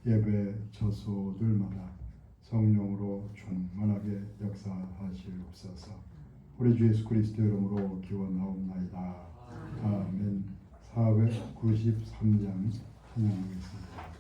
예배 처소들마다 성령으로 충만하게 역사하시옵소서. 우리 주 예수 그리스도 이름으로 기원하옵나이다. 아멘. 493장 찬양하겠습니다.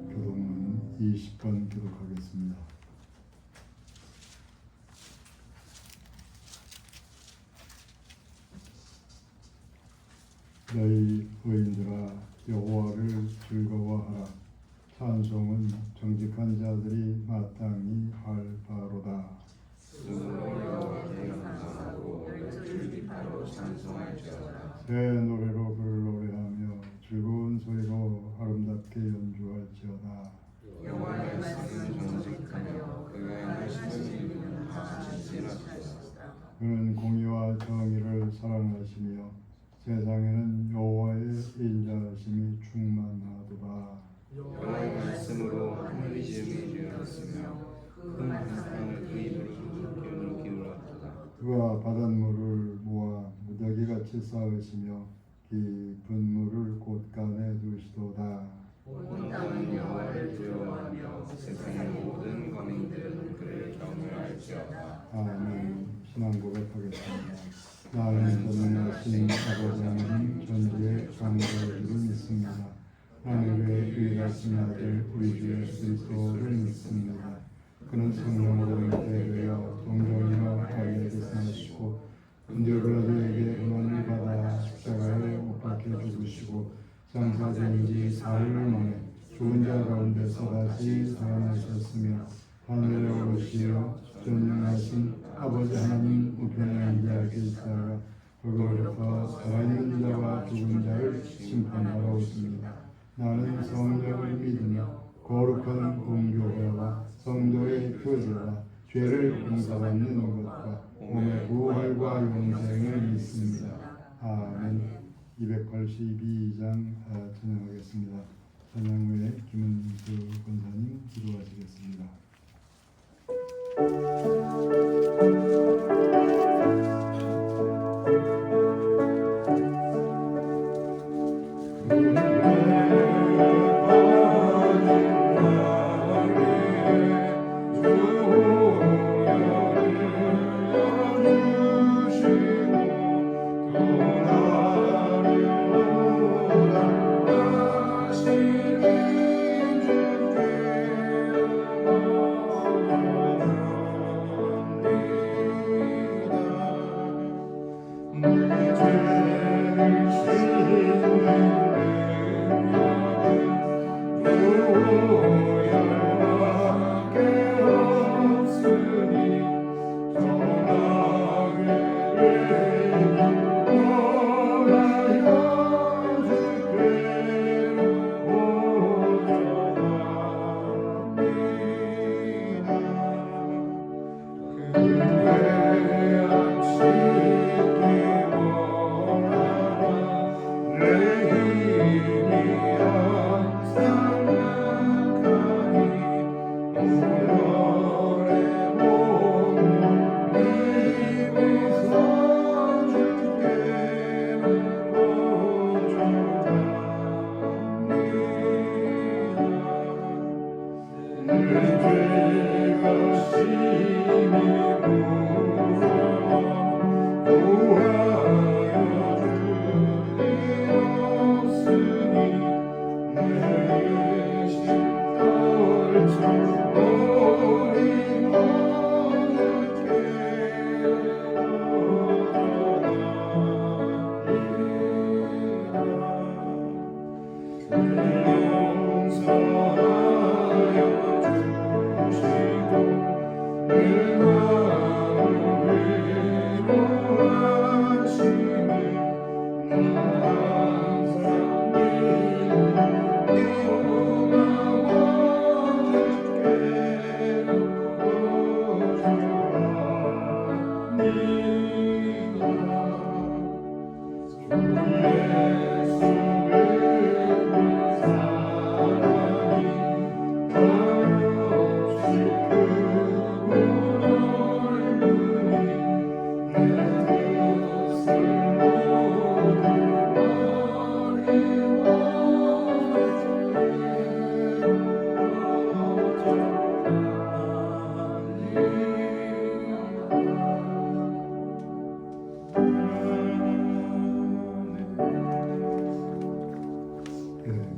교독문 20번 교독하겠습니다. 너희 의인들아 여호와를 즐거워하라. 찬송은 정직한 자들이 마땅히 할 바로다. 새 노래로 그를 노래하며 즐거운 소리로 아름답게 연주할지어다. 여호와의 말씀은 정직하며 그의 말씀은 진실하시도다. 그는 공의와 정의를 사랑하시며 세상에는 여호와의 인자하심이 충만하도다. 여호와의 말씀으로 하늘이 지음이 되었으며 큰 한산을 그 입으로 기울었도다. 그가 바닷물을 모아 무더기같이 쌓으시며 깊은 물을 곳간에 두시도다. 온 땅은 여호와를 두려워하며 세상의 모든 거민들은 그를 경외할지어다. 아멘. 신앙 고백하겠습니다. 나는 전능하신 아버지 하나님 전지의 창조주를 믿습니다. 하늘의 유일하신 아들 우리 주 예수 그리스도를 믿습니다. 그는 성령으로 잉태되어 동정이와 아기에 태어나시고 본디오 빌라도에게 고난을 받아 십자가에 못 박혀 죽으시고 장사된 지 사흘 만에 죽은 자 가운데서 다시 살아나셨으며 하늘에 오르시어 전능하신 아버지 하나님 우편에 앉아 계시다가 그로부터 살아있는 자와 죽은 자를 심판하러 오십니다. 나는 성령을 믿으며 거룩한 공교회와 성도의 교제와 죄를 용서받는 것과 몸의 부활과 용생을 믿습니다. 아멘. 282장 찬양하겠습니다. 찬양 후에 김은수 권사님 기도하시겠습니다.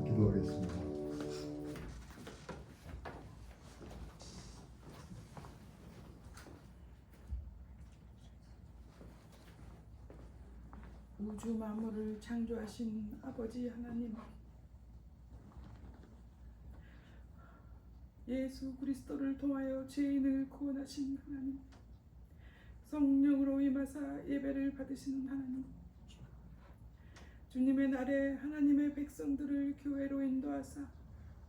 기도하겠습니다. 우주 만물을 창조하신 아버지 하나님, 예수 그리스도를 통하여 죄인을 구원하신 하나님, 성령으로 임하사 예배를 받으시는 하나님, 주님의 날에 하나님의 백성들을 교회로 인도하사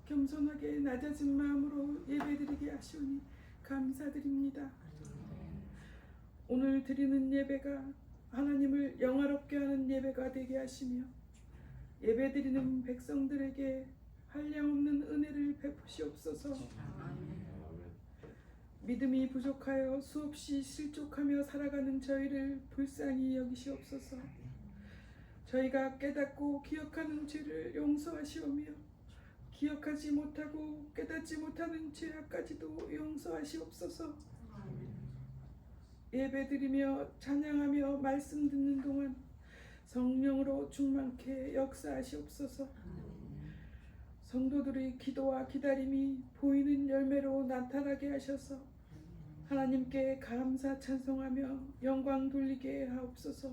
겸손하게 낮아진 마음으로 예배드리게 하시오니 감사드립니다. 오늘 드리는 예배가 하나님을 영화롭게 하는 예배가 되게 하시며 예배드리는 백성들에게 한량없는 은혜를 베푸시옵소서. 믿음이 부족하여 수없이 실족하며 살아가는 저희를 불쌍히 여기시옵소서. 저희가 깨닫고 기억하는 죄를 용서하시오며 기억하지 못하고 깨닫지 못하는 죄악까지도 용서하시옵소서. 예배드리며 찬양하며 말씀 듣는 동안 성령으로 충만케 역사하시옵소서. 성도들의 기도와 기다림이 보이는 열매로 나타나게 하셔서 하나님께 감사 찬송하며 영광 돌리게 하옵소서.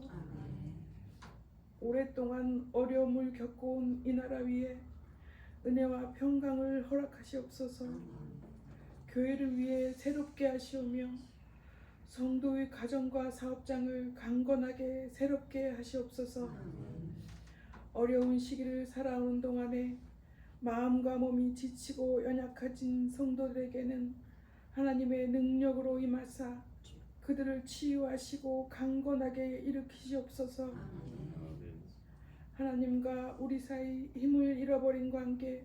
오랫동안 어려움을 겪어온 이 나라 위에 은혜와 평강을 허락하시옵소서. 교회를 위해 새롭게 하시오며 성도의 가정과 사업장을 강건하게 새롭게 하시옵소서. 어려운 시기를 살아오는 동안에 마음과 몸이 지치고 연약해진 성도들에게는 하나님의 능력으로 임하사 그 그들을 치유하시고 강건하게 일으키시옵소서. 하나님과 우리 사이 힘을 잃어버린 관계,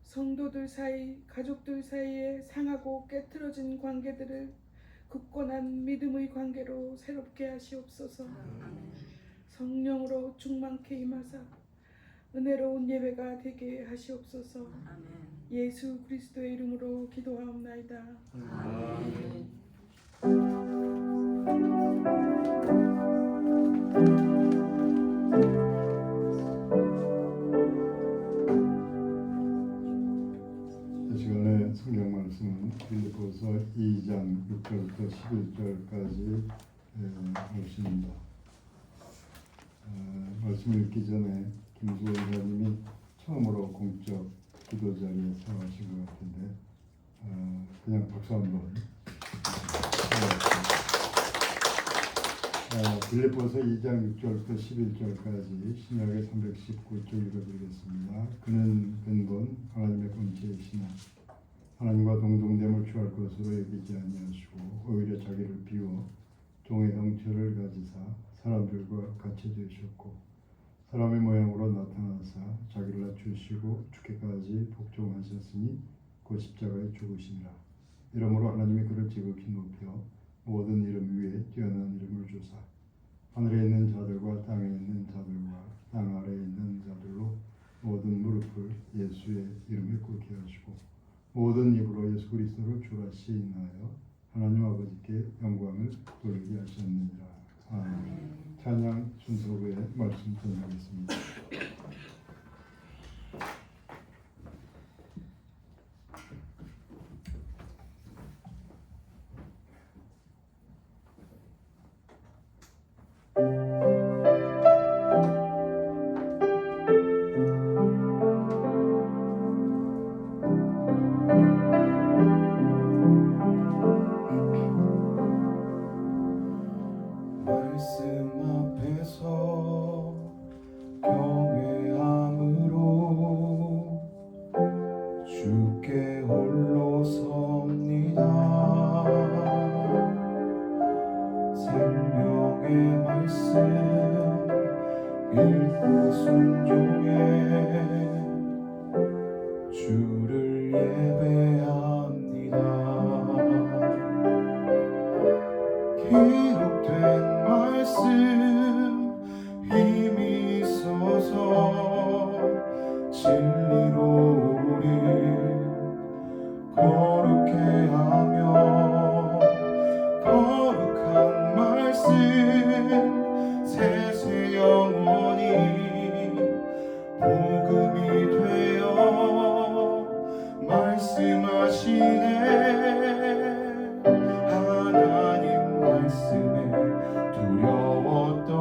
성도들 사이, 가족들 사이에 상하고 깨트러진 관계들을 굳건한 믿음의 관계로 새롭게 하시옵소서. 성령으로 충만케 임하사 은혜로운 예배가 되게 하시옵소서. 예수 그리스도의 이름으로 기도하옵나이다. 이 시간에 성경 말씀은 빌립보서 2장 6절부터 11절까지 말씀입니다. 말씀을 읽기 전에 김수 원사님이 처음으로 공적 기도 자리에 서하신 것 같은데 그냥 박수 한번. 빌립보서 2장 6절부터 11절까지 신약의 319쪽 읽어드리겠습니다. 그는 근본 하나님의 본체이시나 하나님과 동등됨을 취할 것으로 여기지 아니하시고 오히려 자기를 비워 종의 형체를 가지사 사람들과 같이 되셨고 사람의 모양으로 나타나사 자기를 낮추시고 죽기까지 복종하셨으니 곧 십자가에 죽으시니라. 이러므로 하나님이 그를 지극히 높여 모든 이름 위에 뛰어난 이름을 주사 하늘에 있는 자들과 땅에 있는 자들과 땅 아래에 있는 자들로 모든 무릎을 예수의 이름에 꿇게 하시고 모든 입으로 예수 그리스도를 주라 시인하여 하나님 아버지께 영광을 돌리게 하셨느니라. 아멘. 찬양 순서 후에 말씀 전하겠습니다. 말씀 앞에서 경외함으로 주께 홀로 섭니다. 생명의 말씀 읽고 순종해 주를 예배합니다. 기록된 말씀 힘이 있어서 진리로 우리 거룩해 하며 거룩한 말씀 세세 영원히 복음이 되어 말씀하시네. 하나님 말씀에 두려웠던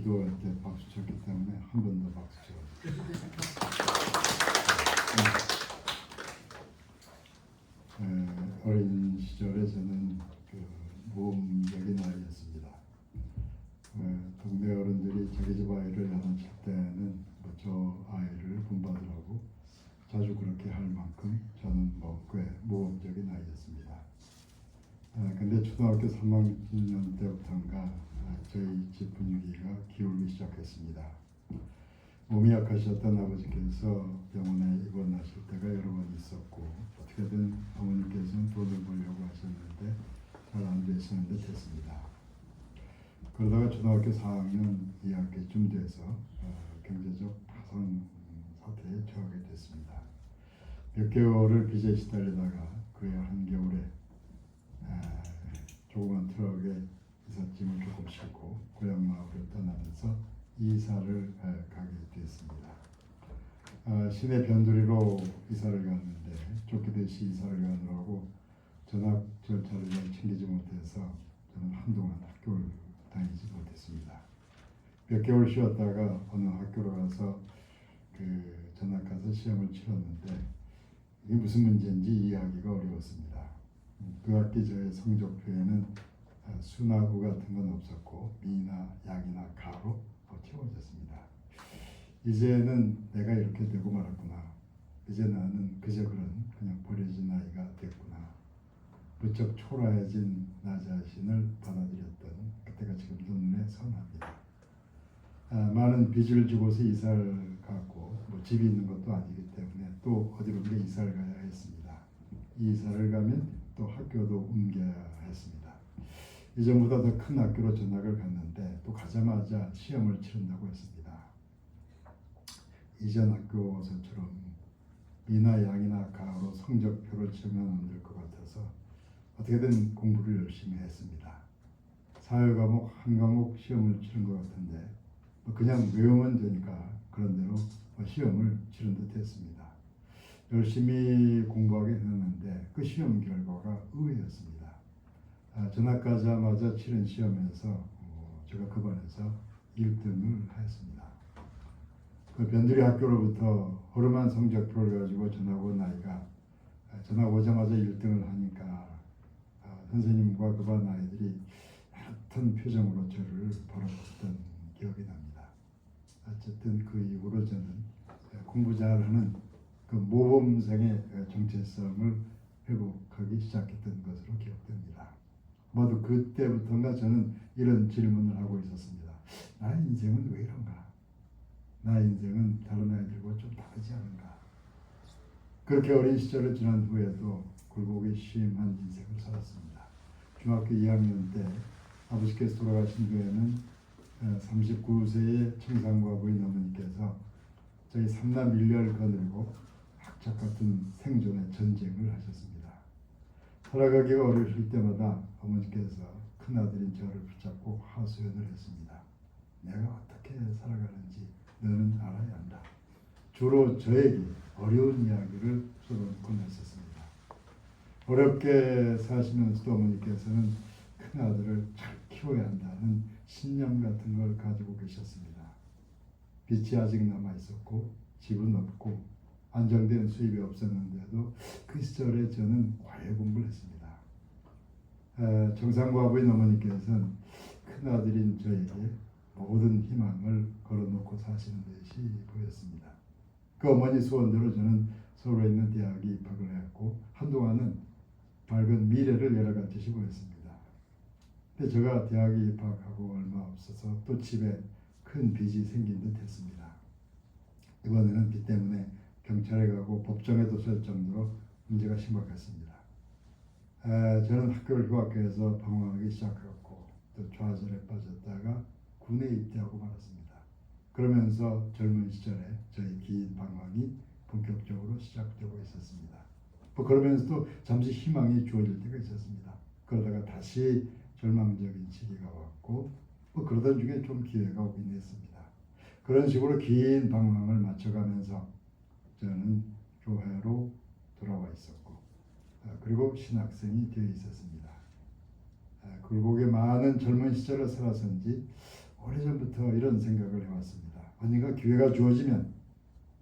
기도할 때 박수 쳤기 때문에 한 번 더 박수 쳐주세요. 어린 시절에 저는 그 모험적인 아이였습니다. 동네 어른들이 자기 집 아이를 야단칠 때는 저 아이를 본받으라고 자주 그렇게 할 만큼 저는 꽤 모험적인 아이였습니다. 근데 초등학교 3학년 때부터인가 저희 집 분위기가 기울기 시작했습니다. 몸이 약하셨던 아버지께서 병원에 입원하실 때가 여러 번 있었고 어떻게든 어머니께서는 돈을 벌려고 하셨는데 잘 안 되시는 듯 했습니다. 그러다가 초등학교 4학년 2학기쯤 돼서 경제적 파산 사태에 처하게 됐습니다. 몇 개월을 빚에 시달리다가 그해 한겨울에 조그만 트럭에 이삿짐을 조금 싣고 고향 마을을 떠나면서 이사를 가게 됐습니다. 시내 변두리로 이사를 갔는데 쫓기듯이 이사를 가느라고 전학 절차를 잘 챙기지 못해서 저는 한동안 학교를 다니지 못했습니다. 몇 개월 쉬었다가 어느 학교로 가서 전학 가서 시험을 치렀는데 이게 무슨 문제인지 이해하기가 어려웠습니다. 그 학기 저의 성적표에는 수나 우 같은 건 없었고 미나 양이나 가로 채워졌습니다. 이제는 내가 이렇게 되고 말았구나. 이제 나는 그저 그냥 버려진 아이가 됐구나. 부쩍 초라해진 나 자신을 받아들였던 그때가 지금도 눈에 선합니다. 많은 빚을 지고서 이사를 갔고 집이 있는 것도 아니기 때문에 또 어디론가 이사를 가야 했습니다. 이사를 가면 또 학교도 옮겨야 했습니다. 이전보다 더 큰 학교로 전학을 갔는데 또 가자마자 시험을 치른다고 했습니다. 이전 학교서처럼 미나 양이나 가로 성적표를 치면 안 될 것 같아서 어떻게든 공부를 열심히 했습니다. 사회 과목 한 과목 시험을 치른 것 같은데 그냥 외우면 되니까 그런 대로 시험을 치른 듯 했습니다. 열심히 공부하게 했는데 그 시험 결과가 의외였습니다. 전학 가자마자 치른 시험에서 제가 그 반에서 1등을 했습니다. 그 변두리 학교로부터 허름한 성적표를 가지고 전학 온 아이가 전학 오자마자 1등을 하니까 선생님과 그 반 아이들이 같은 표정으로 저를 바라봤던 기억이 납니다. 어쨌든 그 이후로 저는 공부 잘하는 그 모범생의 정체성을 회복하기 시작했던 것으로 기억됩니다. 모두 그때부터인가 저는 이런 질문을 하고 있었습니다. 나의 인생은 왜 이런가? 나의 인생은 다른 아이들과 좀 다르지 않은가? 그렇게 어린 시절을 지난 후에도 굴곡이 심한 인생을 살았습니다. 중학교 2학년 때 아버지께서 돌아가신 후에는 39세의 청산과부인 어머니께서 저희 삼남 일녀를 거느리고 학착 같은 생존의 전쟁을 하셨습니다. 살아가기가 어려우실 때마다 어머니께서 큰아들인 저를 붙잡고 하소연을 했습니다. 내가 어떻게 살아가는지 너는 알아야 한다. 주로 저에게 어려운 이야기를 써놓곤 했었습니다. 어렵게 사시면서도 어머니께서는 큰아들을 잘 키워야 한다는 신념 같은 걸 가지고 계셨습니다. 빚이 아직 남아있었고 집은 없고 안정된 수입이 없었는데도 그 시절에 저는 과외 공부를 했습니다. 정상과부인 어머니께서는 큰아들인 저에게 모든 희망을 걸어놓고 사시는 듯이 보였습니다. 그 어머니 소원대로 저는 서울에 있는 대학에 입학을 했고 한동안은 밝은 미래를 열어가듯이 보였습니다. 근데 제가 대학에 입학하고 얼마 없어서 또 집에 큰 빚이 생긴 듯 했습니다. 이번에는 빚 때문에 경찰에 가고 법정에도 설 정도로 문제가 심각했습니다. 저는 학교를 휴학해서 방황하기 시작했고 또 좌절에 빠졌다가 군에 입대하고 말았습니다. 그러면서 젊은 시절에 저의 긴 방황이 본격적으로 시작되고 있었습니다. 그러면서도 잠시 희망이 주어질 때가 있었습니다. 그러다가 다시 절망적인 시기가 왔고 그러던 중에 좀 기회가 오긴 했습니다. 그런 식으로 긴 방황을 마쳐가면서 저는 교회로 돌아와 있었고 그리고 신학생이 되어 있었습니다. 굴곡에 많은 젊은 시절을 살아선지 오래전부터 이런 생각을 해왔습니다. 언젠가 기회가 주어지면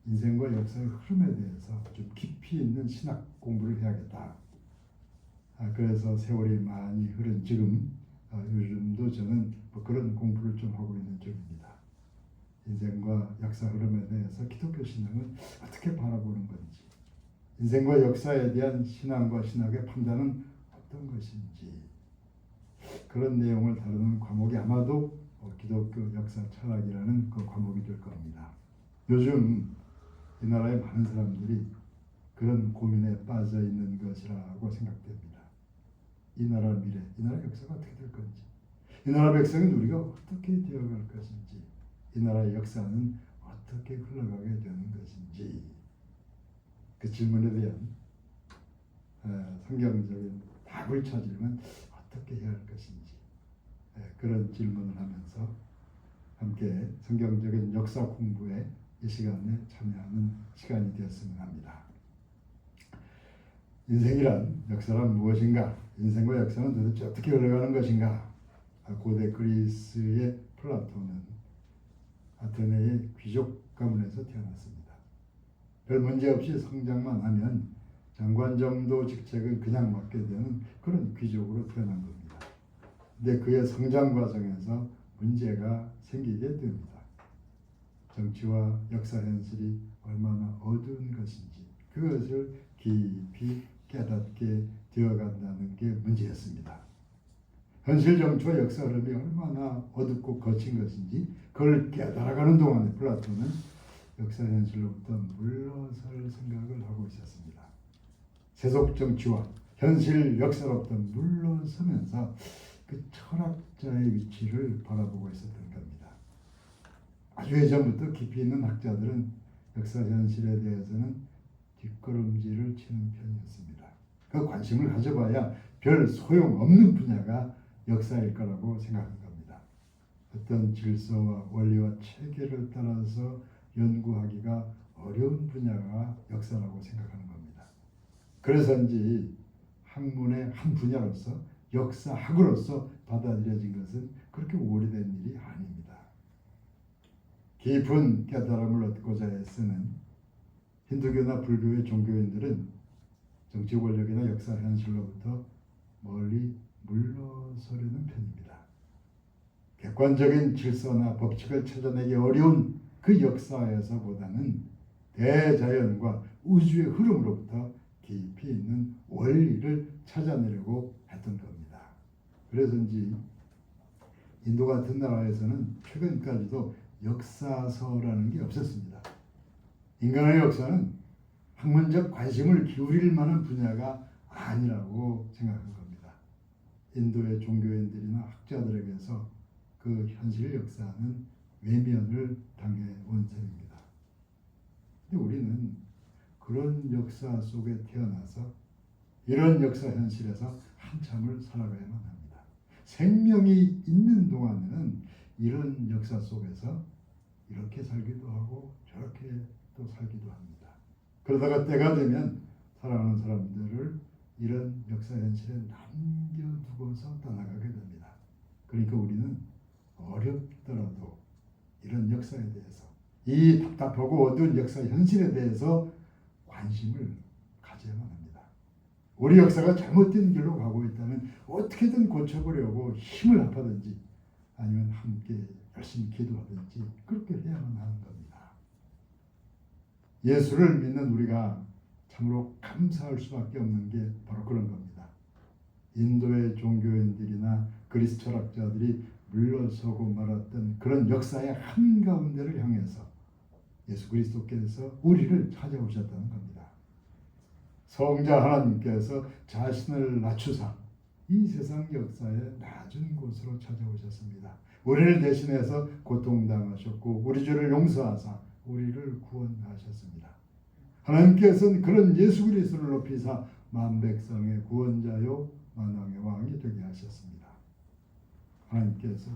인생과 역사의 흐름에 대해서 좀 깊이 있는 신학 공부를 해야겠다. 그래서 세월이 많이 흐른 지금 요즘도 저는 뭐 그런 공부를 좀 하고 있는 중입니다. 인생과 역사 흐름에 대해서 기독교 신앙은 어떻게 바라보는 건지, 인생과 역사에 대한 신앙과 신학의 판단은 어떤 것인지, 그런 내용을 다루는 과목이 아마도 기독교 역사 철학이라는 그 과목이 될 겁니다. 요즘 이 나라의 많은 사람들이 그런 고민에 빠져 있는 것이라고 생각됩니다. 이 나라 미래, 이 나라 역사가 어떻게 될 건지, 이 나라 백성인 우리가 어떻게 되어갈 것인지, 이 나라의 역사는 어떻게 흘러가게 되는 것인지, 그 질문에 대한 성경적인 답을 찾으려면 어떻게 해야 할 것인지, 그런 질문을 하면서 함께 성경적인 역사 공부에 이 시간에 참여하는 시간이 되었으면 합니다. 인생이란, 역사란 무엇인가? 인생과 역사는 도대체 어떻게 흘러가는 것인가? 고대 그리스의 플라톤은 아테네의 귀족 가문에서 태어났습니다. 별 문제 없이 성장만 하면 장관 정도 직책을 그냥 맡게 되는 그런 귀족으로 태어난 겁니다. 근데 그의 성장 과정에서 문제가 생기게 됩니다. 정치와 역사 현실이 얼마나 어두운 것인지 그것을 깊이 깨닫게 되어간다는 게 문제였습니다. 현실 정치와 역사 흐름이 얼마나 어둡고 거친 것인지 그걸 깨달아가는 동안에 플라톤은 역사 현실로부터 물러설 생각을 하고 있었습니다. 세속 정치와 현실 역사로부터 물러서면서 그 철학자의 위치를 바라보고 있었던 겁니다. 아주 예전부터 깊이 있는 학자들은 역사 현실에 대해서는 뒷걸음질을 치는 편이었습니다. 그 관심을 가져봐야 별 소용없는 분야가 역사일 거라고 생각한 겁니다. 어떤 질서와 원리와 체계를 따라서 연구하기가 어려운 분야가 역사라고 생각하는 겁니다. 그래서인지 학문의 한 분야로서 역사학으로서 받아들여진 것은 그렇게 오래된 일이 아닙니다. 깊은 깨달음을 얻고자 애쓰는 힌두교나 불교의 종교인들은 정치 권력이나 역사 현실로부터 멀리 물러서려는 편입니다. 객관적인 질서나 법칙을 찾아내기 어려운 그 역사에서보다는 대자연과 우주의 흐름으로부터 깊이 있는 원리를 찾아내려고 했던 겁니다. 그래서인지 인도 같은 나라에서는 최근까지도 역사서라는 게 없었습니다. 인간의 역사는 학문적 관심을 기울일 만한 분야가 아니라고 생각한 겁니다. 인도의 종교인들이나 학자들에게서 그 현실 역사는 외면을 당해온 셈입니다. 근데 우리는 그런 역사 속에 태어나서 이런 역사 현실에서 한참을 살아가야만 합니다. 생명이 있는 동안에는 이런 역사 속에서 이렇게 살기도 하고 저렇게 또 살기도 합니다. 그러다가 때가 되면 사랑하는 사람들을 이런 역사 현실에 남겨두고서 떠나가게 됩니다. 그러니까 우리는 어렵더라도 이런 역사에 대해서, 이 답답하고 어두운 역사 현실에 대해서 관심을 가져야만 합니다. 우리 역사가 잘못된 길로 가고 있다면 어떻게든 고쳐보려고 힘을 합하든지 아니면 함께 열심히 기도하든지 그렇게 해야만 하는 겁니다. 예수를 믿는 우리가 참으로 감사할 수밖에 없는 게 바로 그런 겁니다. 인도의 종교인들이나 그리스 철학자들이 물러서고 말았던 그런 역사의 한가운데를 향해서 예수 그리스도께서 우리를 찾아오셨다는 겁니다. 성자 하나님께서 자신을 낮추사 이 세상 역사의 낮은 곳으로 찾아오셨습니다. 우리를 대신해서 고통당하셨고 우리 죄를 용서하사 우리를 구원하셨습니다. 하나님께서는 그런 예수 그리스도를 높이사 만백성의 구원자요 만왕의 왕이 되게 하셨습니다. 하나님께서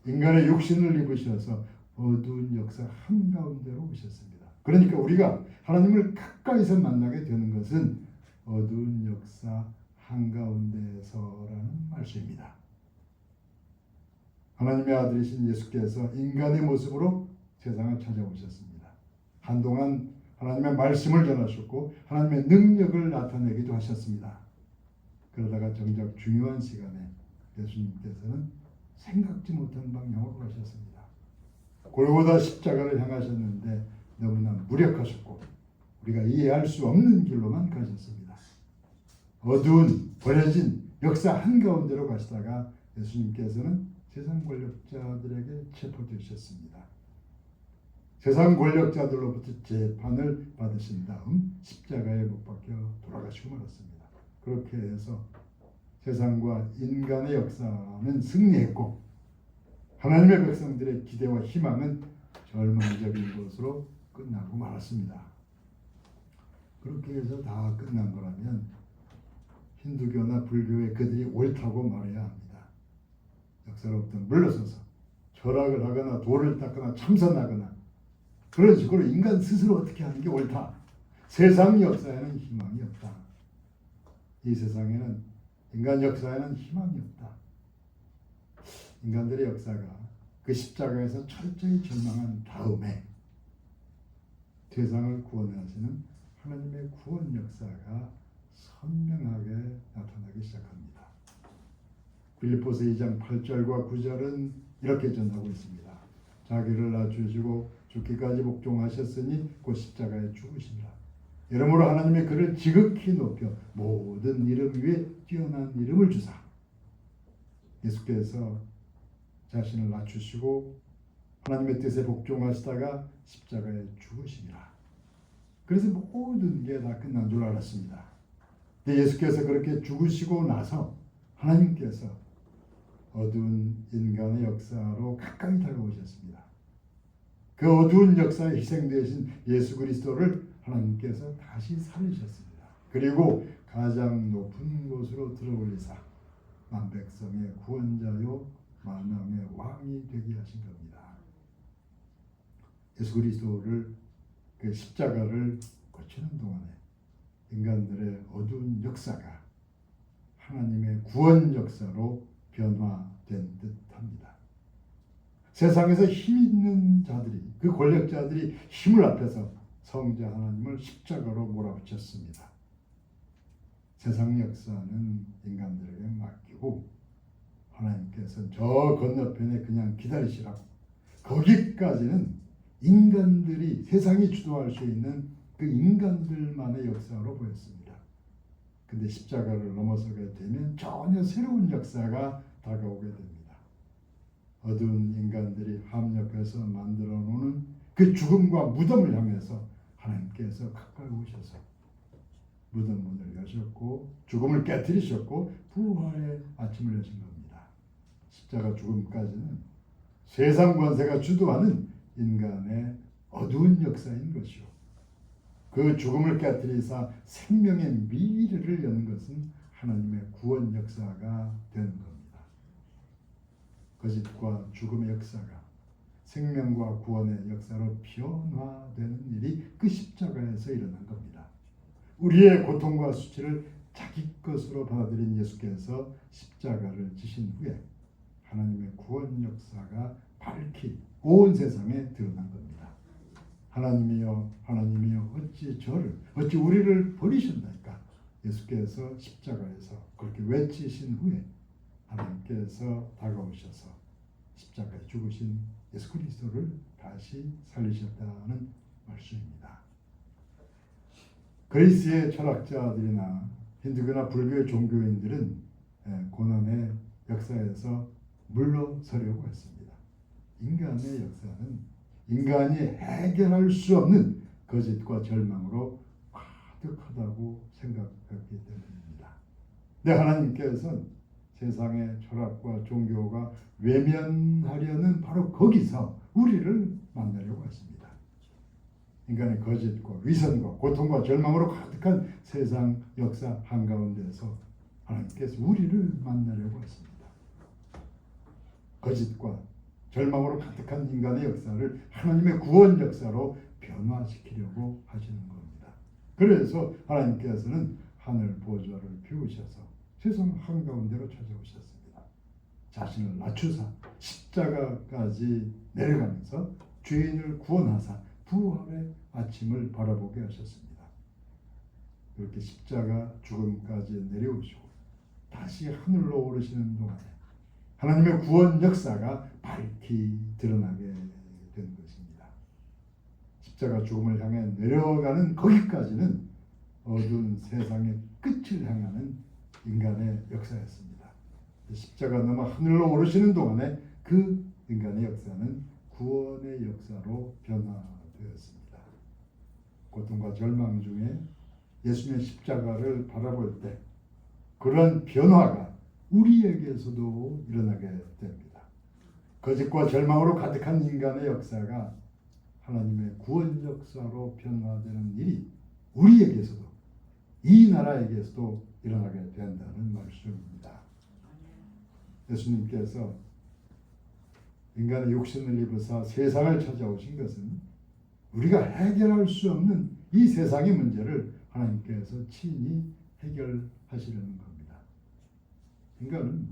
인간의 육신을 입으셔서 어두운 역사 한가운데로 오셨습니다. 그러니까 우리가 하나님을 가까이서 만나게 되는 것은 어두운 역사 한가운데에서라는 말씀입니다. 하나님의 아들이신 예수께서 인간의 모습으로 세상을 찾아오셨습니다. 한동안 하나님의 말씀을 전하셨고 하나님의 능력을 나타내기도 하셨습니다. 그러다가 정작 중요한 시간에 예수님께서는 생각지 못한 방향으로 가셨습니다. 골고다 십자가를 향하셨는데 너무나 무력하셨고 우리가 이해할 수 없는 길로만 가셨습니다. 어두운 버려진 역사 한가운데로 가시다가 예수님께서는 세상 권력자들에게 체포되셨습니다. 세상 권력자들로부터 재판을 받으신 다음 십자가에 못 박혀 돌아가시고 말았습니다. 그렇게 해서 세상과 인간의 역사는 승리했고 하나님의 백성들의 기대와 희망은 절망적인 것으로 끝나고 말았습니다. 그렇게 해서 다 끝난 거라면 힌두교나 불교에 그들이 옳다고 말해야 합니다. 역사로부터 물러서서 철학을 하거나 돌을 닦거나 참선하거나 그런 식으로 인간 스스로 어떻게 하는 게 옳다. 세상 역사에는 희망이 없다. 이 세상에는 인간 역사에는 희망이 없다. 인간들의 역사가 그 십자가에서 철저히 절망한 다음에 세상을 구원하시는 하나님의 구원 역사가 선명하게 나타나기 시작합니다. 빌립보서 2장 8절과 9절은 이렇게 전하고 있습니다. 자기를 낮추시고 죽기까지 복종하셨으니 곧 십자가에 죽으시니라. 이러므로 하나님의 그를 지극히 높여 모든 이름 위에 뛰어난 이름을 주사. 예수께서 자신을 낮추시고 하나님의 뜻에 복종하시다가 십자가에 죽으시니라. 그래서 모든 게 다 끝난 줄 알았습니다. 근데 예수께서 그렇게 죽으시고 나서 하나님께서 어두운 인간의 역사로 가까이 다가오셨습니다. 그 어두운 역사에 희생되신 예수 그리스도를 하나님께서 다시 살리셨습니다. 그리고 가장 높은 곳으로 들어올리사 만백성의 구원자요 만왕의 왕이 되게 하신 겁니다. 예수 그리스도를 그 십자가를 거치는 동안에 인간들의 어두운 역사가 하나님의 구원 역사로 변화된 듯합니다. 세상에서 힘 있는 자들이 그 권력자들이 힘을 합해서 성자 하나님을 십자가로 몰아붙였습니다. 세상 역사는 인간들에게 맡기고 하나님께서는 저 건너편에 그냥 기다리시라고 거기까지는 인간들이 세상이 주도할 수 있는 그 인간들만의 역사로 보였습니다. 근데 십자가를 넘어서게 되면 전혀 새로운 역사가 다가오게 됩니다. 어두운 인간들이 합력해서 만들어 놓는 그 죽음과 무덤을 향해서 하나님께서 가까이 오셔서 무덤 문을 여셨고 죽음을 깨뜨리셨고 부활의 아침을 여신 겁니다. 십자가 죽음까지는 세상 권세가 주도하는 인간의 어두운 역사인 것이요. 그 죽음을 깨뜨리사 생명의 미래를 여는 것은 하나님의 구원 역사가 되는 겁니다. 거짓과 죽음의 역사가 생명과 구원의 역사로 변화되는 일이 그 십자가에서 일어난 겁니다. 우리의 고통과 수치를 자기 것으로 받아들인 예수께서 십자가를 지신 후에 하나님의 구원 역사가 밝히 온 세상에 드러난 겁니다. 하나님이여 하나님이여 어찌 우리를 버리셨나이까. 예수께서 십자가에서 그렇게 외치신 후에 하나님께서 다가오셔서 십자가에 죽으신 예수 그리스도를 다시 살리셨다는 말씀입니다. 그리스의 철학자들이나 힌두교나 불교의 종교인들은 고난의 역사에서 물러서려고 했습니다. 인간의 역사는 인간이 해결할 수 없는 거짓과 절망으로 가득하다고 생각했기 때문입니다. 근데 하나님께서는 세상의 철학과 종교가 외면하려는 바로 거기서 우리를 만나려고 했습니다. 인간의 거짓과 위선과 고통과 절망으로 가득한 세상 역사 한가운데서 하나님께서 우리를 만나려고 했습니다. 거짓과 절망으로 가득한 인간의 역사를 하나님의 구원 역사로 변화시키려고 하시는 겁니다. 그래서 하나님께서는 하늘 보좌를 비우셔서 세상 한가운데로 찾아오셨습니다. 자신을 낮추사 십자가까지 내려가면서 죄인을 구원하사 부활의 아침을 바라보게 하셨습니다. 그렇게 십자가 죽음까지 내려오시고 다시 하늘로 오르시는 동안에 하나님의 구원 역사가 밝히 드러나게 된 것입니다. 십자가 죽음을 향해 내려가는 거기까지는 어두운 세상의 끝을 향하는 인간의 역사였습니다. 십자가 넘어 하늘로 오르시는 동안에 그 인간의 역사는 구원의 역사로 변화되었습니다. 고통과 절망 중에 예수님의 십자가를 바라볼 때 그런 변화가 우리에게서도 일어나게 됩니다. 거짓과 절망으로 가득한 인간의 역사가 하나님의 구원 역사로 변화되는 일이 우리에게서도 이 나라에게서도 일어나게 된다는 말씀입니다. 예수님께서 인간의 육신을 입으사 세상을 찾아오신 것은 우리가 해결할 수 없는 이 세상의 문제를 하나님께서 친히 해결하시려는 겁니다. 인간은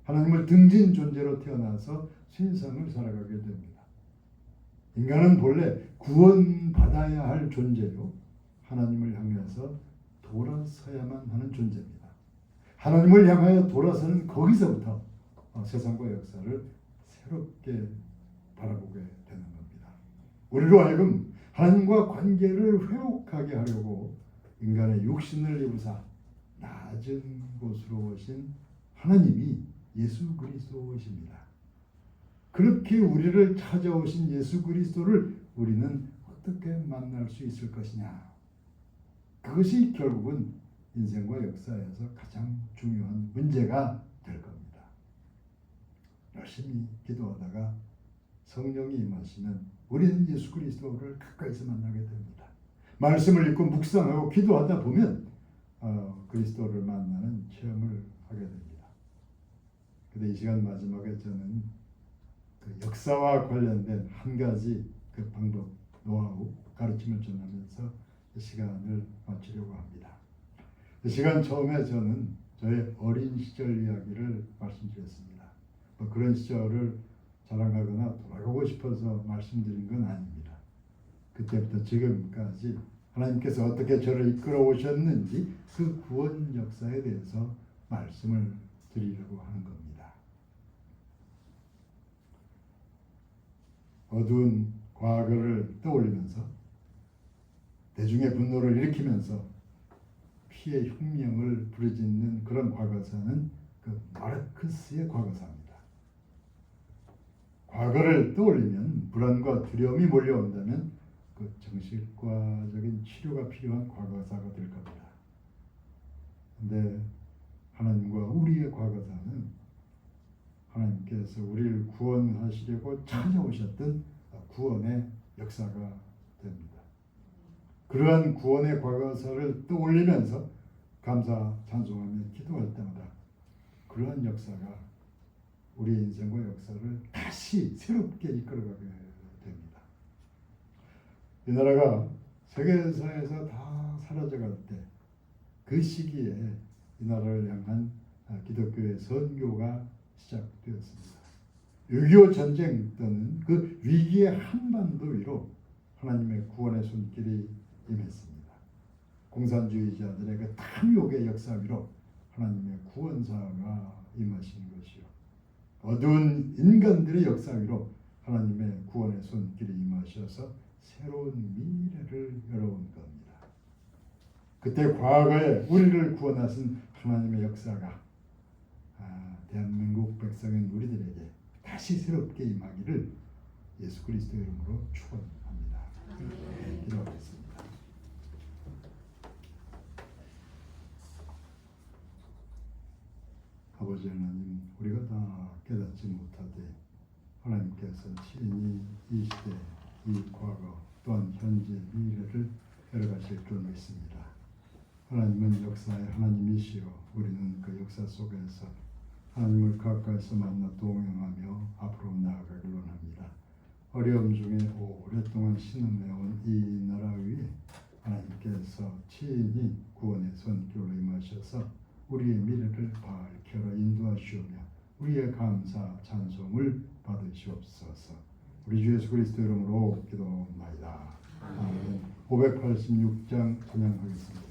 하나님을 등진 존재로 태어나서 세상을 살아가게 됩니다. 인간은 본래 구원받아야 할 존재요 하나님을 향해서 돌아서야만 하는 존재입니다. 하나님을 향하여 돌아서는 거기서부터 세상과 역사를 새롭게 바라보게 되는 겁니다. 우리로 하여금 하나님과 관계를 회복하게 하려고 인간의 육신을 입으사 낮은 곳으로 오신 하나님이 예수 그리스도이십니다. 그렇게 우리를 찾아오신 예수 그리스도를 우리는 어떻게 만날 수 있을 것이냐? 그것이 결국은 인생과 역사에서 가장 중요한 문제가 될 겁니다. 열심히 기도하다가 성령이 임하시면 우리는 예수 그리스도를 가까이서 만나게 됩니다. 말씀을 읽고 묵상하고 기도하다 보면 그리스도를 만나는 체험을 하게 됩니다. 그런데 이 시간 마지막에 저는 그 역사와 관련된 한 가지 그 방법, 노하우, 가르침을 전하면서 이 시간을 마치려고 합니다. 이 시간 처음에 저는 저의 어린 시절 이야기를 말씀드렸습니다. 그런 시절을 자랑하거나 돌아가고 싶어서 말씀드린 건 아닙니다. 그때부터 지금까지 하나님께서 어떻게 저를 이끌어 오셨는지 그 구원 역사에 대해서 말씀을 드리려고 하는 겁니다. 어두운 과거를 떠올리면서 대중의 분노를 일으키면서 피해 혁명을 부르짖는 그런 과거사는 그 마르크스의 과거사입니다. 과거를 떠올리면 불안과 두려움이 몰려온다면 그 정신과적인 치료가 필요한 과거사가 될 겁니다. 그런데 하나님과 우리의 과거사는 하나님께서 우리를 구원하시려고 찾아오셨던 구원의 역사가 됩니다. 그러한 구원의 과거사를 떠올리면서 감사 찬송하며 기도할 때마다 그러한 역사가 우리 인생과 역사를 다시 새롭게 이끌어가게 됩니다. 이 나라가 세계사에서 다 사라져갈 때 그 시기에 이 나라를 향한 기독교의 선교가 시작되었습니다. 6.25 전쟁 때는 그 위기의 한반도 위로 하나님의 구원의 손길이 임했습니다. 공산주의자들의 그 탐욕의 역사 위로 하나님의 구원사가 임하신 것이요. 어두운 인간들의 역사 위로 하나님의 구원의 손길이 임하셔서 새로운 미래를 열어온 겁니다. 그때 과거에 우리를 구원하신 하나님의 역사가 대한민국 백성인 우리들에게 다시 새롭게 임하기를 예수 그리스도의 이름으로 축원합니다. 기도하겠습니다. 아버지 하나님, 우리가 다 깨닫지 못하되 하나님께서 친히 이 시대, 이 과거, 또한 현재, 미래를 열어가실 줄 믿습니다. 하나님은 역사의 하나님이시여 우리는 그 역사 속에서 하나님을 가까이서 만나 동행하며 앞으로 나아가길 원합니다. 어려움 중에 오랫동안 신음해온 이 나라 위에 하나님께서 친히 구원의 손길로 임하셔서 우리의 미래를 밝혀라 인도하시오며 우리의 감사 찬송을 받으시옵소서. 우리 주 예수 그리스도 이름으로 기도합나이다. 아멘. 586장 찬양하겠습니다.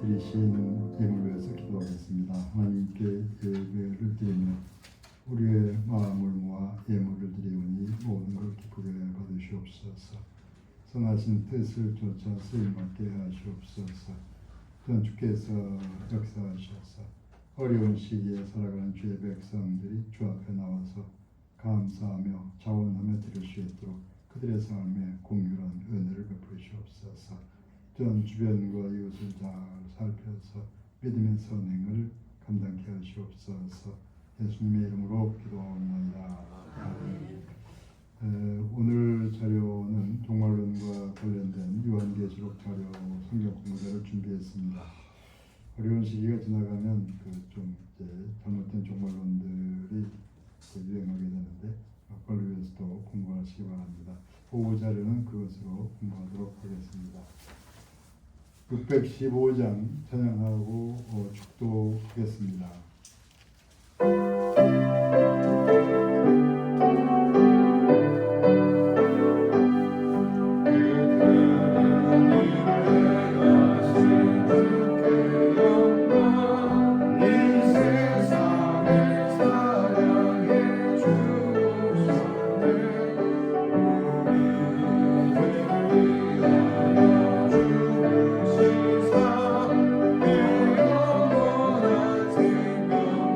드리신 예물을 위해서 기도하겠습니다. 하나님께 예배를 드리며 우리의 마음을 모아 예물을 드리오니 모든 걸 기쁘게 받으시옵소서. 선하신 뜻을 쫓아 쓰임받게 하시옵소서. 또한 주께서 역사하셔서 어려운 시기에 살아가는 주의 백성들이 주 앞에 나와서 감사하며 자원하며 드릴 수 있도록 그들의 삶에 공유한 은혜를 베푸시옵소서. 또한 주변과 이웃을 잘 살펴서 믿음의 선행을 감당케 하시옵소서. 예수님의 이름으로 기도하옵나이다. 오늘 자료는 종말론과 관련된 요한계시록 자료 성경 공부자를 준비했습니다. 어려운 시기가 지나가면 좀 이제 잘못된 종말론들이 유행하게 되는데 그걸 위해서도 공부하시기 바랍니다. 보호 자료는 그것으로 공부하도록 하겠습니다. 615장 찬양하고 축도하겠습니다. 영원한 생명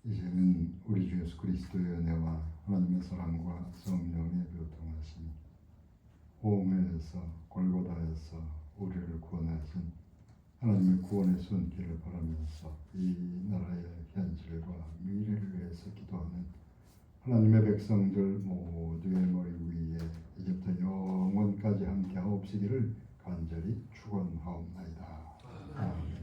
이제는 우리 주 예수 그리스도의 은혜와 하나님의 사랑과 성령의 교통하심이 호응에서 골고다에서 우리를 구원하신 하나님의 구원의 손길을 바라면서 이 나라의 현실과 미래를 위해서 기도하는 하나님의 백성들 모두의 머리 위에 이제부터 영원까지 함께 하옵시기를 간절히 축원하옵나이다. 아멘.